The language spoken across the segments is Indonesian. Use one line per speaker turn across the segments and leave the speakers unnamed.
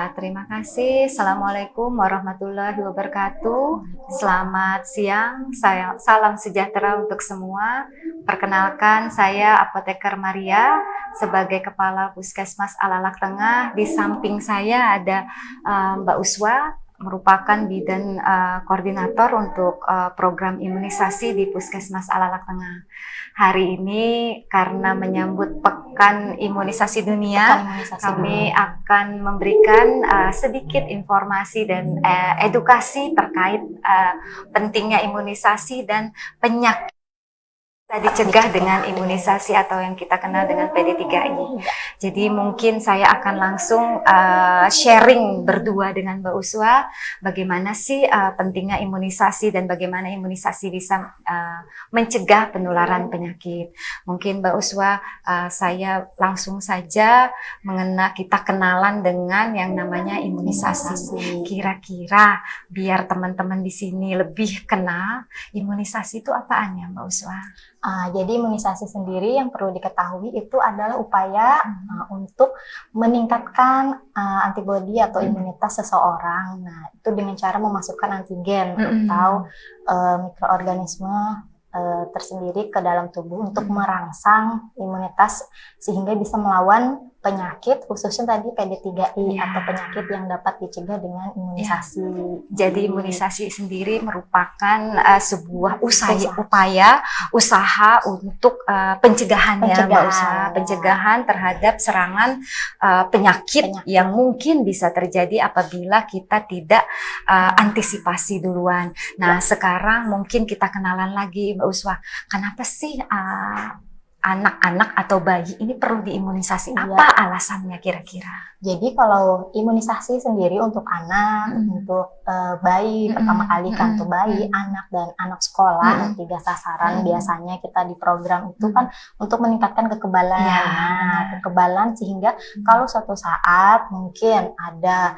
Terima kasih. Assalamualaikum warahmatullahi wabarakatuh. Selamat siang. Salam sejahtera untuk semua. Perkenalkan, saya Apoteker Maria sebagai Kepala Puskesmas Alalak Tengah. Di samping saya ada Mbak Uswa, merupakan bidan koordinator untuk program imunisasi di Puskesmas Alalak Tengah. Hari ini karena menyambut Pekan Imunisasi Dunia, kami akan memberikan sedikit informasi dan edukasi terkait pentingnya imunisasi dan penyakit dicegah dengan imunisasi atau yang kita kenal dengan PD3I. Jadi mungkin saya akan langsung sharing berdua dengan Mbak Uswa bagaimana sih pentingnya imunisasi dan bagaimana imunisasi bisa mencegah penularan penyakit. Mungkin Mbak Uswa, saya langsung saja kita kenalan dengan yang namanya imunisasi. Kira-kira biar teman-teman di sini lebih kenal imunisasi itu apaan ya Mbak Uswa?
Jadi imunisasi sendiri yang perlu diketahui itu adalah upaya untuk meningkatkan antibodi atau imunitas seseorang. Nah, itu dengan cara memasukkan antigen atau mikroorganisme tersendiri ke dalam tubuh untuk merangsang imunitas sehingga bisa melawan penyakit, khususnya tadi PD3I atau penyakit yang dapat dicegah dengan imunisasi.
Jadi imunisasi sendiri merupakan sebuah usaha untuk pencegahan ya Mbak Usha, pencegahan terhadap serangan penyakit yang mungkin bisa terjadi apabila kita tidak antisipasi duluan. Nah, sekarang mungkin kita kenalan lagi Mbak Uswa, kenapa sih anak-anak atau bayi ini perlu diimunisasi? Apa alasannya kira-kira?
Jadi kalau imunisasi sendiri untuk anak, untuk bayi pertama kali kan untuk bayi, anak dan anak sekolah, 3 sasaran biasanya kita di program itu kan untuk meningkatkan kekebalan. Nah, kekebalan sehingga kalau suatu saat mungkin ada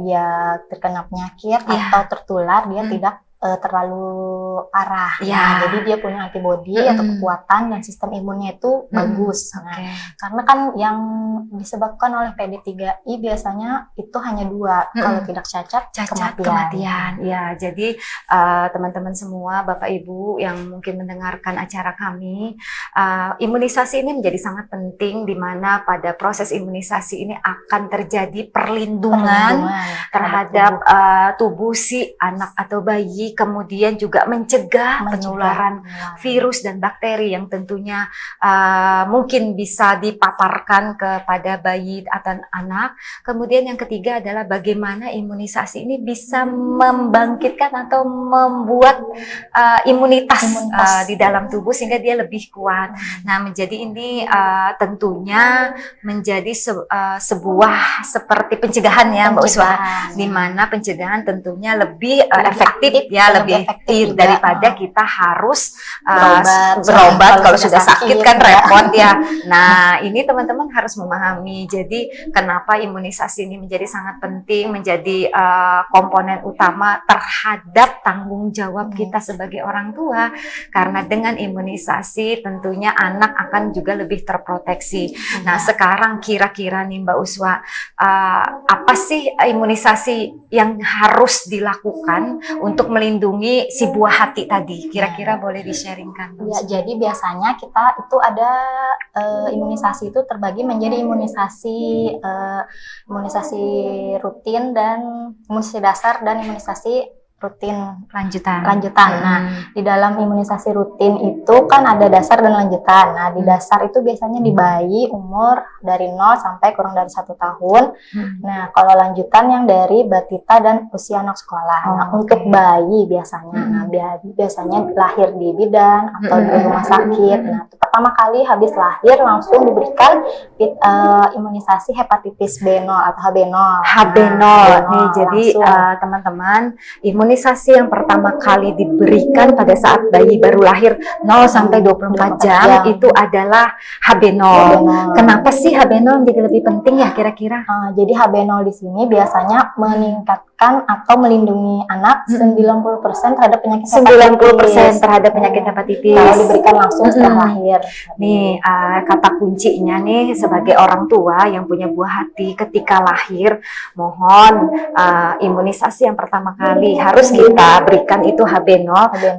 dia terkena penyakit atau tertular, dia tidak terlalu parah. Nah, jadi dia punya antibodi atau kekuatan dan sistem imunnya itu bagus. Nah, karena kan yang disebabkan oleh PD3I biasanya itu hanya 2, kalau tidak cacat kematian.
Ya, jadi teman-teman semua, Bapak Ibu yang mungkin mendengarkan acara kami, imunisasi ini menjadi sangat penting di mana pada proses imunisasi ini akan terjadi perlindungan terhadap tubuh si anak atau bayi, kemudian juga mencegah penularan virus dan bakteri yang tentunya mungkin bisa dipaparkan kepada bayi atau anak. Kemudian yang ketiga adalah bagaimana imunisasi ini bisa membangkitkan atau membuat imunitas di dalam tubuh sehingga dia lebih kuat. Nah, menjadi ini tentunya menjadi sebuah seperti pencegahan ya Mbak Uswa, di mana pencegahan tentunya lebih efektif ya, lebih efektif daripada kita harus berobat kalau sudah sakit kan repot ya. Nah, ini teman-teman harus memahami. Jadi kenapa imunisasi ini menjadi sangat penting, menjadi komponen utama terhadap tanggung jawab kita sebagai orang tua. Karena dengan imunisasi tentunya anak akan juga lebih terproteksi. Nah, sekarang kira-kira nih Mbak Uswa, apa sih imunisasi yang harus dilakukan untuk melindungi si buah hati tadi? Kira-kira boleh di-sharingkan?
Ya, jadi biasanya kita itu ada imunisasi itu terbagi menjadi imunisasi rutin dan imunisasi dasar dan imunisasi rutin lanjutan. Nah, di dalam imunisasi rutin itu kan ada dasar dan lanjutan. Nah, di dasar itu biasanya di bayi umur dari 0 sampai kurang dari 1 tahun. Nah, kalau lanjutan yang dari batita dan usia anak sekolah. Nah, untuk bayi biasanya, biasanya lahir di bidan atau di rumah sakit. Nah, pertama kali habis lahir langsung diberikan imunisasi hepatitis B0 atau HB0.
Nih, jadi teman-teman, imunisasi yang pertama kali diberikan pada saat bayi baru lahir 0 sampai 24 jam itu adalah HB0. Kenapa sih HB0 menjadi lebih penting ya kira-kira?
Jadi HB0 di sini biasanya meningkatkan menyelamatkan atau melindungi anak 90% terhadap penyakit
90% terhadap penyakit hepatitis.
Kalau diberikan langsung setelah lahir.
Nih, kata kuncinya nih sebagai orang tua yang punya buah hati ketika lahir, mohon imunisasi yang pertama kali harus kita berikan itu HB0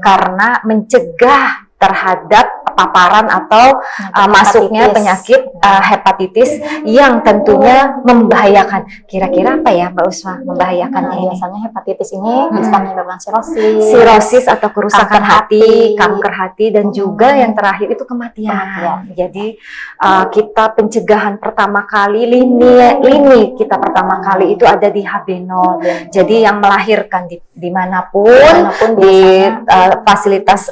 karena mencegah terhadap paparan atau masuknya penyakit hepatitis yang tentunya membahayakan. Kira-kira apa ya Mbak Usma membahayakannya ini?
Biasanya hepatitis ini bisa menyebabkan
sirosis atau kerusakan hati, kanker hati, dan juga yang terakhir itu kematian. Jadi kita pencegahan pertama kali, lini kita pertama kali itu ada di HB0. Jadi yang melahirkan dimanapun di fasilitas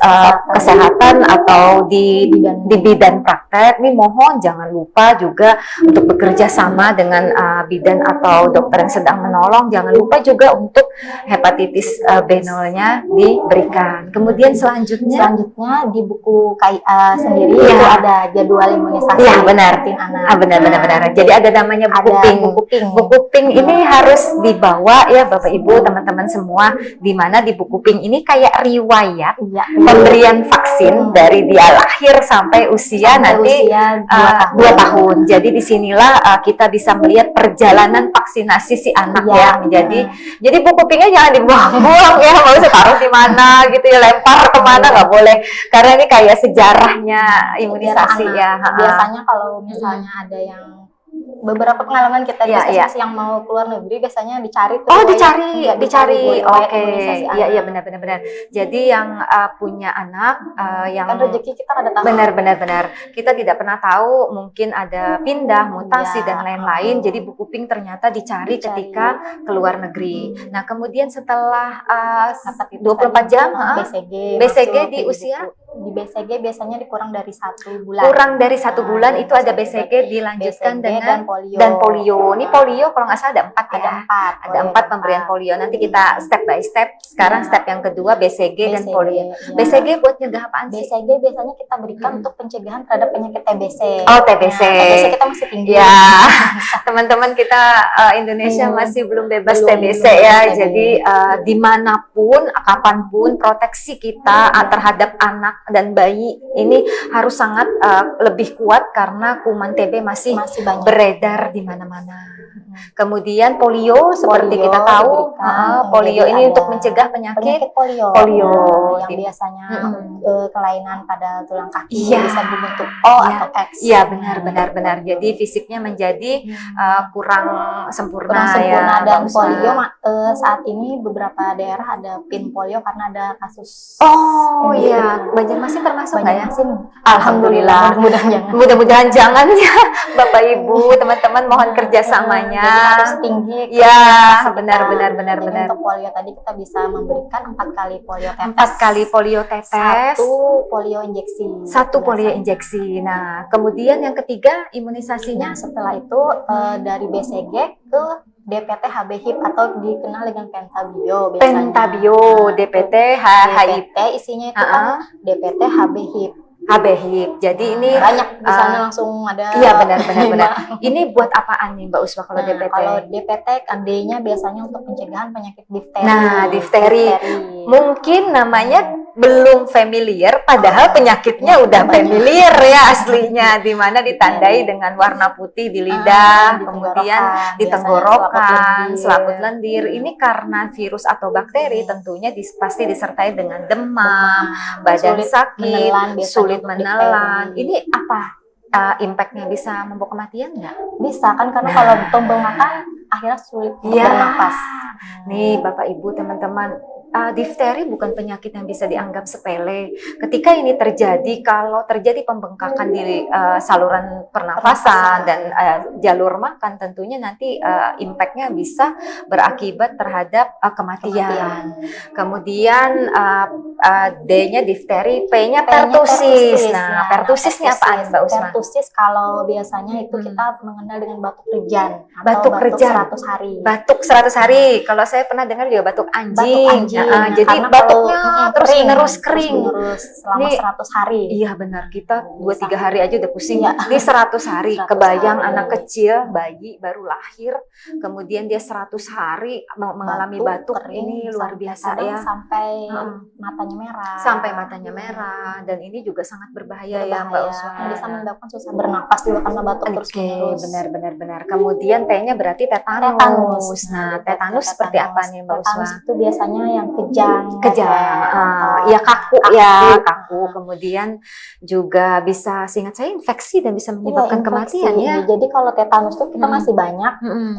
kesehatan atau di bidan praktek, nih mohon jangan lupa juga untuk bekerja sama dengan bidan atau dokter yang sedang menolong. Jangan lupa juga untuk hepatitis B0-nya diberikan. Kemudian selanjutnya
di buku KIA sendiri itu ada jadwal imunisasi.
Iya benar.
Anak.
Benar. Jadi ada namanya buku pink. Buku pink ini harus dibawa ya Bapak Ibu, teman-teman semua, di mana di buku pink ini kayak riwayat pemberian vaksin dari dia lahir sampai usia nanti 2 tahun. Jadi disinilah kita bisa melihat perjalanan vaksinasi si anak ya. Jadi buku pinknya jangan dibuang-buang ya, nggak usah taruh di mana gitu ya, lempar kemana, nggak boleh. Karena ini kayak sejarahnya imunisasi ya.
Biasanya kalau misalnya ada yang beberapa pengalaman kita di puskesmas yang mau keluar negeri biasanya dicari tuh.
Dicari. Oke. Iya benar. Jadi yang punya anak yang
kan rezeki kita ada tahu.
Benar. Kita tidak pernah tahu, mungkin ada pindah, mutasi dan lain-lain. Jadi buku pink ternyata dicari ketika keluar negeri. Nah, kemudian setelah 24 jam BCG di usia
di BCG biasanya dikurang dari 1 bulan.
Kurang dari 1 bulan itu ada BCG dilanjutkan dengan polio. Ini polio kalau nggak salah ada 4 ya. Ada 4 pemberian polio. Nanti kita step by step. Sekarang step yang kedua BCG dan polio. BCG buat nyegah apaan sih?
BCG biasanya kita berikan untuk pencegahan terhadap penyakit TBC.
Oh, TBC.
TBC kita masih tinggi.
Ya, teman-teman kita Indonesia masih belum bebas TBC ya. Jadi dimanapun, kapanpun proteksi kita terhadap anak dan bayi ini harus sangat lebih kuat karena kuman TB masih
banyak
beredar di mana-mana. Kemudian polio seperti kita tahu, polio ini untuk mencegah penyakit polio
yang biasanya kelainan pada tulang kaki bisa berbentuk O atau X.
Iya benar. Jadi fisiknya menjadi kurang sempurna ya.
Dan polio saat ini beberapa daerah ada pin polio karena ada kasus.
Oh iya, Banjarmasin termasuk nggak ya?
Alhamdulillah.
Mudah-mudahan jangan ya, Bapak Ibu, teman-teman mohon kerjasamanya.
Harus tinggi.
Ya, benar.
Untuk polio tadi kita bisa memberikan 4 kali polio tetes.
4 kali polio tetes.
1 polio injeksi.
1 polio injeksi. Nah, kemudian yang ketiga imunisasinya
setelah itu dari BCG ke DPT HB HIP atau dikenal dengan pentabio biasanya.
Pentabio, DPT HIP.
Isinya itu kan DPT HB HIP.
Jadi ini
banyak di sana langsung ada.
Iya benar. Ini buat apaan nih Mbak Usma kalau DPT?
Kalau DPT D-nya biasanya untuk pencegahan penyakit difteri.
Nah, difteri. Mungkin namanya belum familiar, padahal penyakitnya udah familiar ya aslinya, di mana ditandai dengan warna putih di lidah, kemudian di tenggorokan, selaput lendir. Ini karena virus atau bakteri, tentunya pasti disertai dengan demam, badan sakit, sulit menelan. Ini apa impact-nya, bisa membawa kematian nggak?
Bisa kan, karena kalau tombol makan akhirnya sulit bernafas.
Nih Bapak Ibu teman-teman, difteri bukan penyakit yang bisa dianggap sepele. Ketika ini terjadi, kalau terjadi pembengkakan di saluran pernafasan dan jalur makan, tentunya nanti impact-nya bisa berakibat terhadap kematian. Kemudian D-nya difteri, P-nya pertusis. Nah, pertusis ini apaan Mbak Usma?
Pertusis kalau biasanya itu kita mengenal dengan batuk rejan atau
Batuk rejan.
100 hari.
Batuk 100 hari. Kalau saya pernah dengar juga batuk anjing.
Batuk anjing.
Jadi
Karena
batuknya terus
kering,
menerus kering.
terus menerus selama
Ini-
100 hari.
Iya benar, kita 2-3 hari aja udah pusing.
Iya.
Ini 100 hari.
100
Kebayang
hari.
anak kecil, bayi baru lahir, kemudian dia 100 hari mengalami batuk.
kering,
Ini luar
sampai
biasa
kadang
ya.
sampai
Heeh.
matanya merah.
Sampai matanya merah, dan ini juga sangat berbahaya ya Mbak
Berbahaya.
Usma.
Bisa menyebabkan susah bernapas juga karena batuk terus
Oke,
menerus.
benar. Kemudian T-nya berarti tetanus.
Tetanus.
Nah, tetanus seperti apa nih Mbak Usma?
Tetanus itu biasanya yang kejang.
Kejang,
atau
ya kaku
kaku.
ya, kaku. Kemudian juga bisa, seingat saya, infeksi dan bisa menyebabkan
Iya,
kematian
infeksi.
ya.
Jadi kalau tetanus tuh kita
Hmm.
masih banyak.
Mm-mm.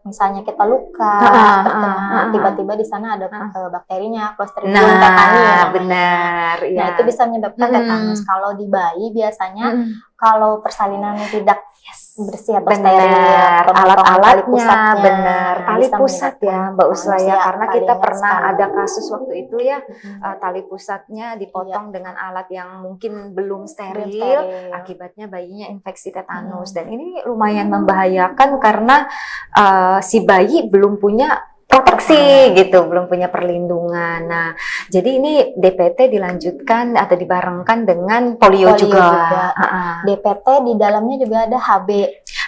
Misalnya kita luka, terkena, tiba-tiba di sana ada bakterinya, Clostridium tetani ya namanya.
Benar.
Nah,
Ya.
itu bisa menyebabkan
Mm-mm.
tetanus. Kalau di bayi biasanya
Mm-mm.
kalau persalinan tidak bersih atau
Benar,
steril,
alat-alatnya benar, tali
bisa
pusat ya
menyebabkan
Mbak Usma
tetanus
ya,
ya,
karena
paling
kita
nggak
pernah
sekali.
ada kasus waktu itu ya,
Mm-mm.
tali pusatnya dipotong dengan alat yang mungkin belum steril,
Belum steril.
akibatnya bayinya infeksi tetanus, dan ini lumayan membahayakan karena si bayi belum punya proteksi gitu, belum punya perlindungan. Nah, jadi ini DPT dilanjutkan atau dibarengkan dengan polio juga.
DPT di dalamnya juga ada HB.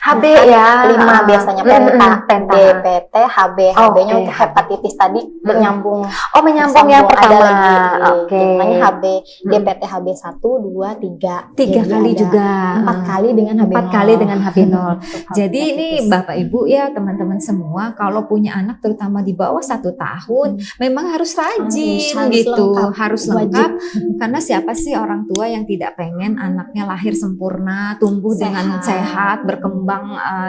HB ya,
5 biasanya penta. DPT, HB. HB-nya untuk hepatitis tadi bernyambung.
Oh, menyambung yang
Ada
pertama.
lagi.
Oke.
Namanya HB. DPT HB 1, 2, 3.
3 kali
ada
juga.
4 kali dengan HB 0.
4 kali dengan HB 0.
Untuk
Jadi ini
hepatitis.
Bapak Ibu ya, teman-teman semua, kalau punya anak terutama di bawah 1 tahun, memang harus rajin
Harus
gitu,
lengkap.
harus
Wajib.
lengkap. Karena siapa sih orang tua yang tidak pengen anaknya lahir sempurna, tumbuh dengan sehat, berkembang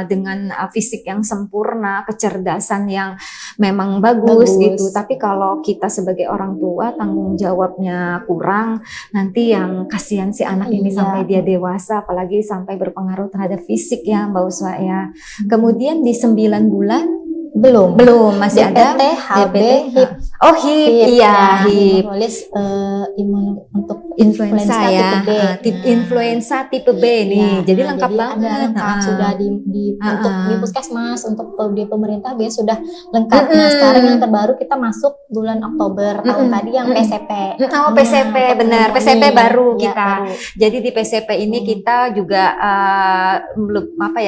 dengan fisik yang sempurna, kecerdasan yang memang bagus gitu. Tapi kalau kita sebagai orang tua tanggung jawabnya kurang, nanti yang kasihan si anak ini
Iya.
sampai dia dewasa, apalagi sampai berpengaruh terhadap fisik ya Mbak Uswa ya. Kemudian di 9 bulan
belum
masih
DPT,
ada
HB,
DPT.
HIP.
Oh HIP, iya HIP.
Nulis untuk
Influenza ya,
tipe B.
influenza tipe B nih.
Ya,
jadi lengkap
jadi
banget.
ada lengkap, sudah untuk di puskesmas, untuk di pemerintah biasanya sudah lengkap. Nah, sekarang yang terbaru kita masuk bulan Oktober tahun tadi yang PCP.
Oh, PCP benar, PCP baru
Ya,
kita.
baru.
Jadi di PCP ini kita juga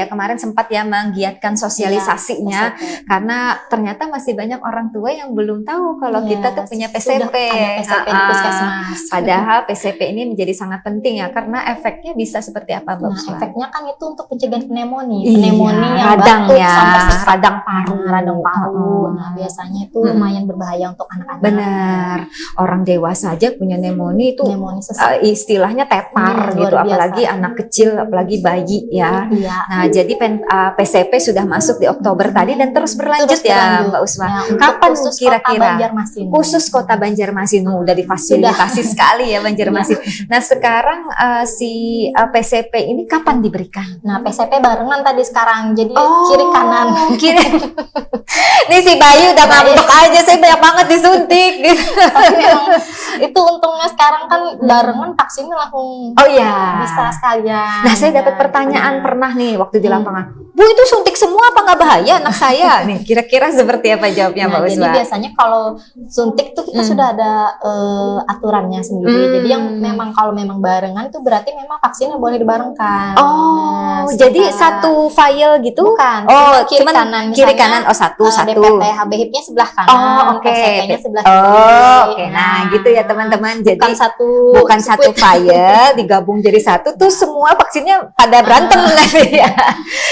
kemarin sempat ya menggiatkan sosialisasinya,
PCP.
karena ternyata masih banyak orang tua yang belum tahu kalau kita tuh punya PCP.
Sudah ada PCP di puskesmas.
Padahal PCP ini menjadi sangat penting ya, karena efeknya bisa seperti apa Mbak
Nah,
Usma?
efeknya kan itu untuk pencegahan pneumonia.
Iya,
Pneumonia yang
radang
batuk
ya,
sampai sesak.
radang paru.
Radang paru. Nah, biasanya itu lumayan berbahaya untuk anak-anak.
Benar, orang dewasa aja punya pneumonia itu
Pneumonia sesak.
istilahnya tepar gitu,
luar biasa.
apalagi anak kecil, apalagi bayi ya.
Iya.
Nah, jadi PCP sudah masuk di Oktober tadi dan terus berlanjut
Terus
ya
berlanjut.
Mbak Usma.
Nah, untuk
Kapan
khusus
kira-kira?
Kota Banjarmasin.
Khusus Kota Banjarmasin, udah difasilitasi sekali ya Banjarmasin. Nah, sekarang si PCP ini kapan diberikan?
Nah, PCP barengan tadi sekarang. Jadi kiri kanan.
Kiri. Nih si Bayu udah ngambek aja, saya banyak banget disuntik gitu.
Tapi memang itu untungnya sekarang kan barengan vaksinnya langsung
Oh iya.
bisa sekalian.
Nah, saya dapat
Ya,
pertanyaan
gitu.
pernah nih waktu di lapangan. Bu, itu suntik semua apa nggak bahaya anak saya? Nih, kira-kira seperti apa jawabnya Mbak
Nah, jadi
Usma?
biasanya kalau suntik tuh kita sudah ada aturannya sendiri. Jadi yang memang kalau memang barengan tuh berarti memang vaksinnya boleh dibarengkan.
Oh,
Nah,
jadi
secara-
satu file gitu?
Bukan.
Oh,
kiri
cuman
kanan.
kiri
Misalnya,
kanan, satu.
DPT HB-HIP-nya sebelah kanan.
Oh, oke.
PCP-nya sebelah kiri.
Oh, oke. Nah, gitu ya teman-teman. Jadi
bukan satu
file digabung jadi satu tuh semua vaksinnya pada berantem nanti ya.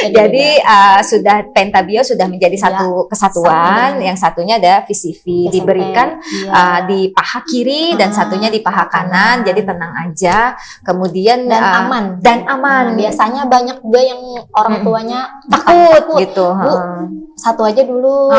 Jadi sudah Pentabio sudah menjadi satu kesatuan, yang satunya ada VCV diberikan di paha kiri dan satunya di paha kanan. Jadi tenang aja. Kemudian
dan aman.
Aman.
Nah, biasanya banyak juga yang orang tuanya
Takut gitu.
Bu, satu aja dulu.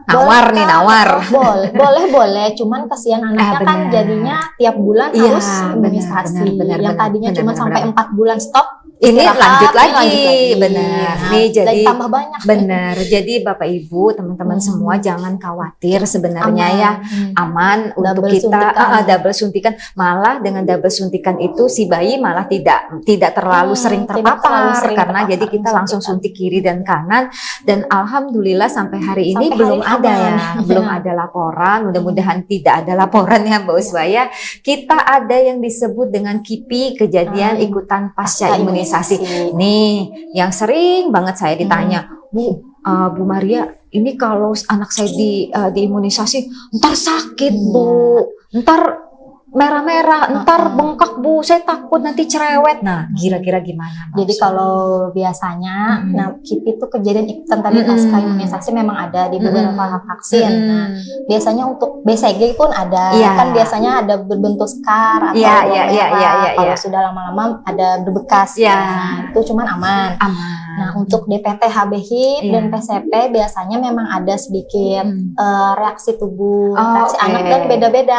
Nawar nih, nawar.
Boleh. Cuman kasihan anaknya kan
benar.
jadinya tiap bulan
Iya,
harus imunisasi.
benar,
yang tadinya
benar,
cuma
benar,
sampai
benar.
4 bulan stop,
ini lanjut
Istirahat,
lagi, benar.
Nah,
Nih
dan
jadi
tambah banyak.
benar. Jadi Bapak Ibu, teman-teman semua jangan khawatir sebenarnya ya, aman untuk
Double
kita
suntikan.
double suntikan. Malah dengan double suntikan itu si bayi malah tidak terlalu sering
Tidak terlalu
terpapar
sering
karena
terpapar
jadi kita
dengan
langsung
suntikan.
suntik kiri dan kanan, dan alhamdulillah sampai hari ini
Sampai
belum
hari ini
ada
aman.
ya, belum ada laporan. Mudah-mudahan tidak ada laporan ya Mbak Uswa ya. Kita ada yang disebut dengan KIPI, kejadian ikutan pasca imunisasi. Nih, yang sering banget saya ditanya, Bu Maria, ini kalau anak saya diimunisasi, ntar sakit Bu, ntar merah-merah, ntar bengkak Bu, saya takut nanti cerewet. Nah, kira-kira gimana?
Jadi kalau biasanya, nah KIPI itu kejadian ikutan tadi pasca imunisasi memang ada di beberapa vaksin. Nah, biasanya untuk BCG pun ada, kan biasanya ada berbentuk scar atau merah. Kalau sudah lama-lama ada berbekas. Nah, itu cuman aman. Nah, untuk DPT, HB-HIB dan PCP biasanya memang ada sedikit reaksi tubuh, reaksi anak kan beda-beda.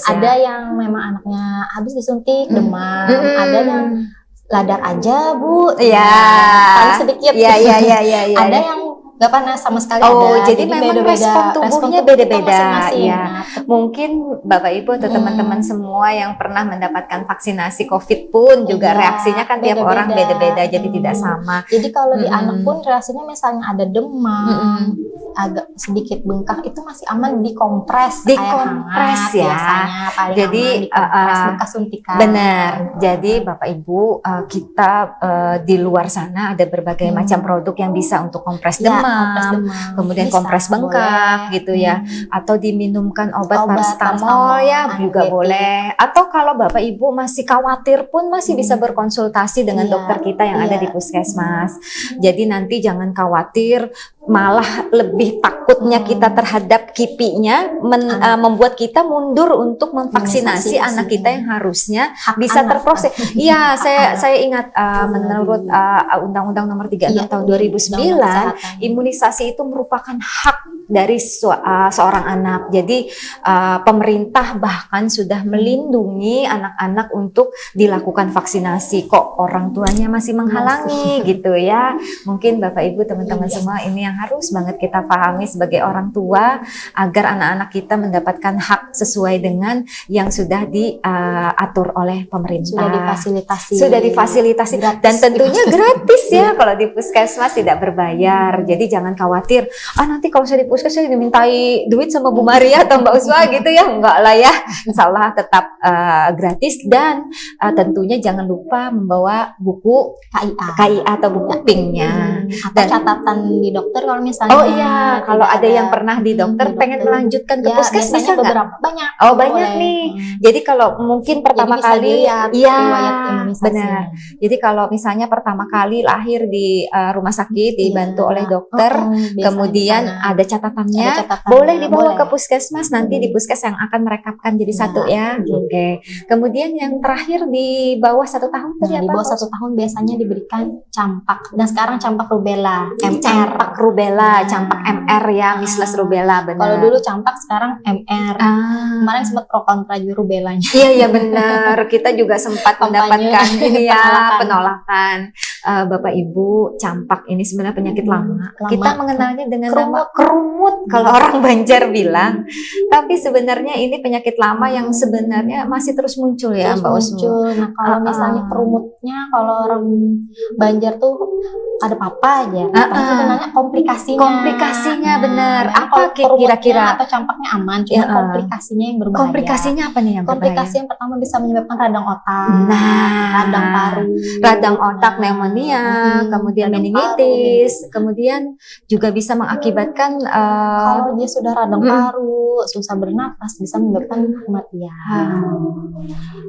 Ada yang memang anaknya habis disuntik demam, ada yang ladar aja Bu, panas sedikit. Ada yang nggak panas sama sekali.
Jadi memang
beda-beda.
respon tubuhnya beda-beda.
Ya.
Mungkin Bapak Ibu atau teman-teman semua yang pernah mendapatkan vaksinasi COVID pun juga reaksinya kan tiap orang beda-beda, jadi tidak sama.
Jadi kalau di anak pun reaksinya misalnya ada demam, agak sedikit bengkak, itu masih aman dikompres
ya.
Biasanya paling
jadi
aman dikompres bekas suntikan.
Benar. Jadi Bapak Ibu, kita di luar sana ada berbagai macam produk yang bisa untuk kompres demam, kemudian bisa, kompres bengkak boleh. Gitu ya, atau diminumkan obat paracetamol ya juga boleh. Atau kalau Bapak Ibu masih khawatir pun masih bisa berkonsultasi dengan dokter kita yang ada di puskesmas. Jadi nanti jangan khawatir, malah lebih takutnya kita terhadap KIPI-nya membuat kita mundur untuk memvaksinasi anak kita yang harusnya bisa terproses. Iya, saya ingat menurut Undang-Undang Nomor 36 tahun 2009, imunisasi itu merupakan hak dari seorang anak. Jadi pemerintah bahkan sudah melindungi anak-anak untuk dilakukan vaksinasi. Kok orang tuanya masih menghalangi gitu ya. Mungkin Bapak Ibu teman-teman semua ini yang harus banget kita pahami sebagai orang tua, agar anak-anak kita mendapatkan hak sesuai dengan yang sudah diatur oleh pemerintah. Sudah difasilitasi gratis, dan tentunya gratis ya kalau di puskesmas, tidak berbayar. Jadi jangan khawatir, nanti kalau saya di puskesmas saya dimintai duit sama Bu Maria atau Mbak Uswa gitu ya. Enggak lah ya, insya Allah tetap gratis. Dan tentunya jangan lupa membawa buku KIA atau buku PINK-nya.
Dan catatan di dokter kalau misalnya
kalau ada yang pernah di dokter pengen melanjutkan ke puskes bisa nggak?
Banyak.
Banyak nih. Jadi kalau mungkin pertama kali benar. Jadi kalau misalnya pertama kali lahir di rumah sakit dibantu oleh dokter, kemudian ada catatannya, boleh dibawa ke puskesmas, nanti di puskes yang akan merekapkan jadi satu ya. Oke. Kemudian yang terakhir di bawah 1 tahun tadi
di bawah 1 tahun biasanya diberikan campak, dan sekarang campak rubella,
campak MR ya, measles rubella, benar.
Kalau dulu campak, sekarang MR. Kemarin sempat pro kontra juga rubellanya.
Iya benar. Kita juga sempat mendapatkan ini ya, penolakan. Bapak Ibu, campak ini sebenarnya penyakit lama. Kita mengenalnya dengan nama kerumut kalau orang Banjar bilang. Tapi sebenarnya ini penyakit lama yang sebenarnya masih terus muncul ya, Mbak Usmu.
Nah, kalau misalnya kerumutnya, kalau orang Banjar tuh ada apa aja. Sebenarnya komplikasinya
benar. Apa kira-kira?
Atau campaknya aman, cuma komplikasinya yang berbahaya.
Komplikasinya apa nih yang berbahaya?
Komplikasi yang pertama bisa menyebabkan radang otak,
radang paru, radang otak, pneumonia, kemudian meningitis, kemudian juga bisa mengakibatkan
kalau dia sudah radang paru, susah bernafas, bisa menyebabkan kematian.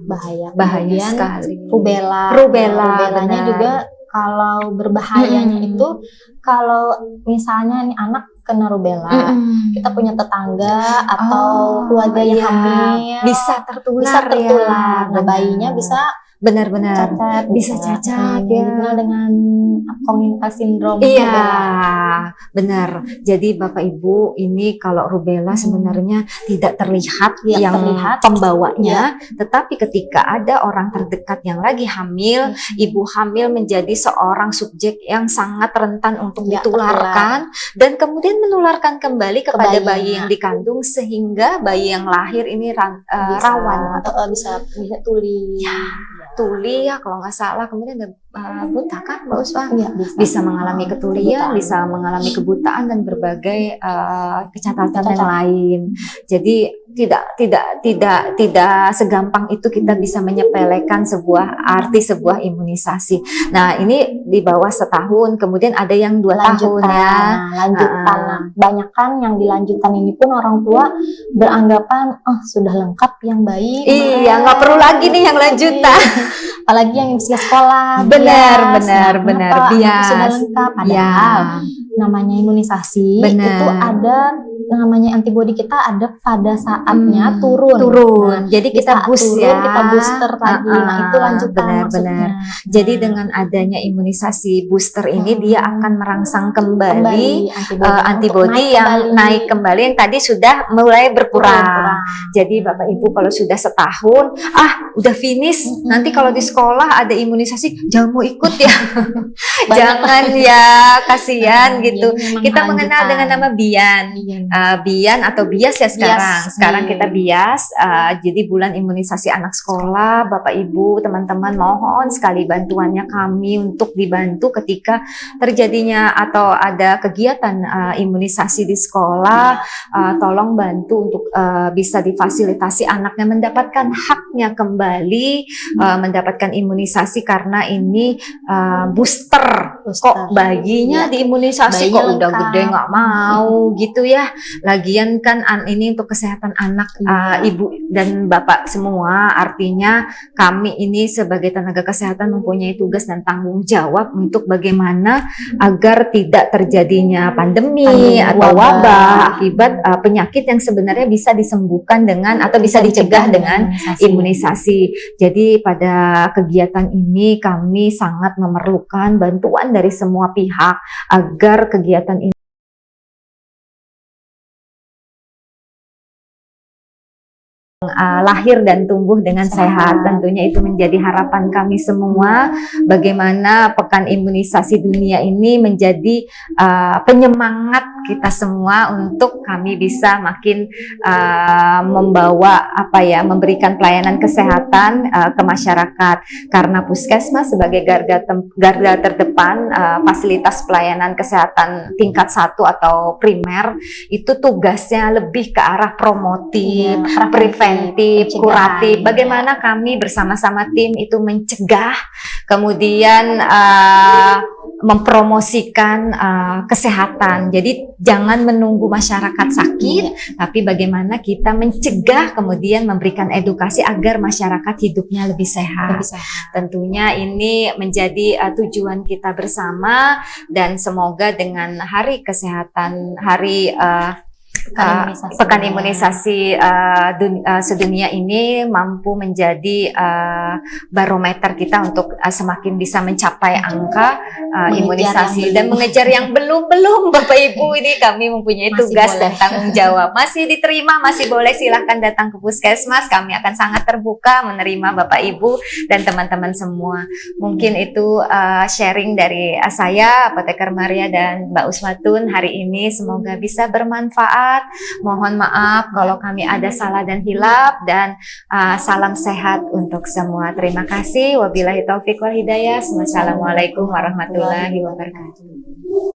Bahaya
sekali.
Rubellanya juga kalau berbahayanya itu, kalau misalnya nih anak kena rubella, kita punya tetangga atau keluarga yang hamil
bisa tertular.
Nah, bayinya bisa
benar-benar
cacat,
bisa cacat ya.
dikenal dengan congenital syndrome.
Iya,
rubella.
benar. Jadi Bapak Ibu, ini kalau rubella sebenarnya tidak terlihat
Iya,
yang
terlihat.
pembawanya, tetapi ketika ada orang terdekat yang lagi hamil, ibu hamil menjadi seorang subjek yang sangat rentan untuk
Ya,
ditularkan dan kemudian menularkan kembali kepada
bayinya.
bayi yang dikandung sehingga bayi yang lahir ini rawan untuk
bisa tuli.
Ya, tuli ya kalau nggak salah, kemudian ada buta kan Mbak Uswa?
Iya,
Bisa mengalami ketulian,
Kebutaan.
bisa mengalami kebutaan dan berbagai kecacatan yang
Cacat.
lain. Jadi tidak segampang itu kita bisa menyepelekan arti sebuah imunisasi. Nah, ini di bawah setahun, kemudian ada yang 2 tahun ya.
Lanjutan. Nah, banyak kan yang dilanjutkan ini pun orang tua beranggapan sudah lengkap yang bayi.
Iya, nggak perlu lagi nih yang lanjutan.
Apalagi yang usia sekolah.
Benar.
Bias. Sudah lengkap. Padahal namanya imunisasi itu ada namanya antibodi kita ada pada saatnya turun. Nah,
Jadi kita boost
turun,
ya.
kita booster lagi. Nah, itu lanjutan
benar.
maksudnya.
Jadi dengan adanya imunisasi booster ini dia akan merangsang kembali antibodi yang naik kembali yang tadi sudah mulai berkurang. Jadi Bapak Ibu kalau sudah setahun, udah finish, nanti kalau di sekolah ada imunisasi, jangan mau ikut ya. Jangan ya, kasihan gitu. Kita mengenal dengan nama Bian atau bias ya sekarang. Sekarang kita bias. Jadi bulan imunisasi anak sekolah, Bapak Ibu, teman-teman mohon sekali bantuannya kami untuk dibantu ketika terjadinya atau ada kegiatan imunisasi di sekolah. Tolong bantu untuk bisa difasilitasi anaknya mendapatkan haknya kembali, mendapatkan imunisasi karena ini booster. Kok bayinya diimunisasi kok udah gede nggak mau gitu ya. Lagian kan ini untuk kesehatan anak, ibu dan bapak semua, artinya kami ini sebagai tenaga kesehatan mempunyai tugas dan tanggung jawab untuk bagaimana agar tidak terjadinya pandemi atau wabah akibat penyakit yang sebenarnya bisa disembuhkan dengan atau bisa dicegah dengan imunisasi. Jadi pada kegiatan ini kami sangat memerlukan bantuan dari semua pihak agar kegiatan ini lahir dan tumbuh dengan sehat. Tentunya itu menjadi harapan kami semua, bagaimana Pekan Imunisasi Dunia ini menjadi penyemangat kita semua untuk kami bisa makin memberikan pelayanan kesehatan ke masyarakat, karena Puskesmas sebagai garda terdepan fasilitas pelayanan kesehatan tingkat 1 atau primer itu tugasnya lebih ke arah promotif, preventif, kuratif. Bagaimana kami bersama-sama tim itu mencegah, kemudian mempromosikan kesehatan. Jadi jangan menunggu masyarakat sakit, tapi bagaimana kita mencegah, kemudian memberikan edukasi agar masyarakat hidupnya lebih sehat. Tentunya ini menjadi tujuan kita bersama, dan semoga dengan Hari Kesehatan, Pekan Imunisasi Sedunia ini mampu menjadi barometer kita untuk semakin bisa mencapai angka imunisasi dan mengejar yang belum Bapak Ibu. Ini kami mempunyai tugas dan tanggung jawab. Masih diterima, masih boleh, silahkan datang ke Puskesmas. Kami akan sangat terbuka menerima Bapak Ibu dan teman-teman semua. Mungkin itu sharing dari saya, Apoteker Maria dan Mbak Uswatun hari ini. Semoga bisa bermanfaat. Mohon maaf kalau kami ada salah dan hilaf, dan salam sehat untuk semua. Terima kasih. Wabillahi taufiq wal hidayah. Wassalamualaikum warahmatullahi wabarakatuh.